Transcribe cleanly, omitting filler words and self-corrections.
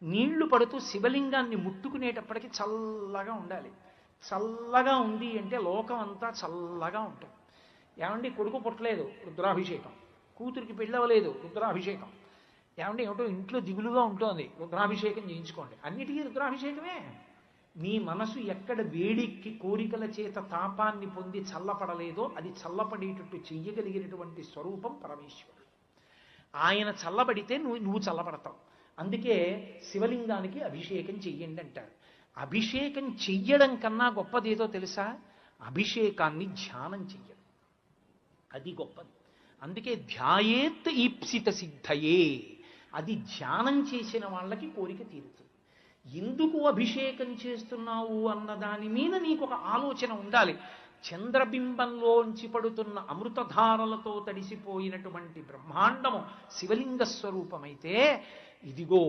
నీళ్లు పడుతూ శివలింగాన్ని ముట్టుకునేటప్పటికి చల్లగా ఉండాలి. చల్లగా ఉంది అంటే లోకం అంతా చల్లగా ఉంటుంది. ఏమండి కొడుకు పుట్టలేదు, రుద్రాభిషేకం. కూతురికి పెళ్ళవలేదు, రుద్రాభిషేకం. ఏమంటే ఏమిటో ఇంట్లో దిగులుగా ఉంటుంది, రుద్రాభిషేకం చేయించుకోండి. అన్నిటికీ రుద్రాభిషేకమే. నీ మనసు ఎక్కడ వేడికి కోరికల చేత తాపాన్ని పొంది చల్లపడలేదో అది చల్లపడేటట్టు చెయ్యగలిగినటువంటి స్వరూపం పరమేశ్వరుడు. ఆయన చల్లబడితే నువ్వు చల్లబడతావు. అందుకే శివలింగానికి అభిషేకం చెయ్యండి అంటారు. అభిషేకం చెయ్యడం కన్నా గొప్పదేదో తెలుసా? అభిషేకాన్ని ధ్యానం చెయ్యడం, అది గొప్పది. అందుకే ధ్యాయేత్ ఈప్సిత సిద్ధయే, అది ధ్యానం చేసిన వాళ్ళకి కోరిక తీరుతుంది. ఎందుకు అభిషేకం చేస్తున్నావు అన్న దాని మీద నీకు ఒక ఆలోచన ఉండాలి. చంద్రబింబంలోంచి పడుతున్న అమృతధారలతో తడిసిపోయినటువంటి బ్రహ్మాండము శివలింగ స్వరూపమైతే, ఇదిగో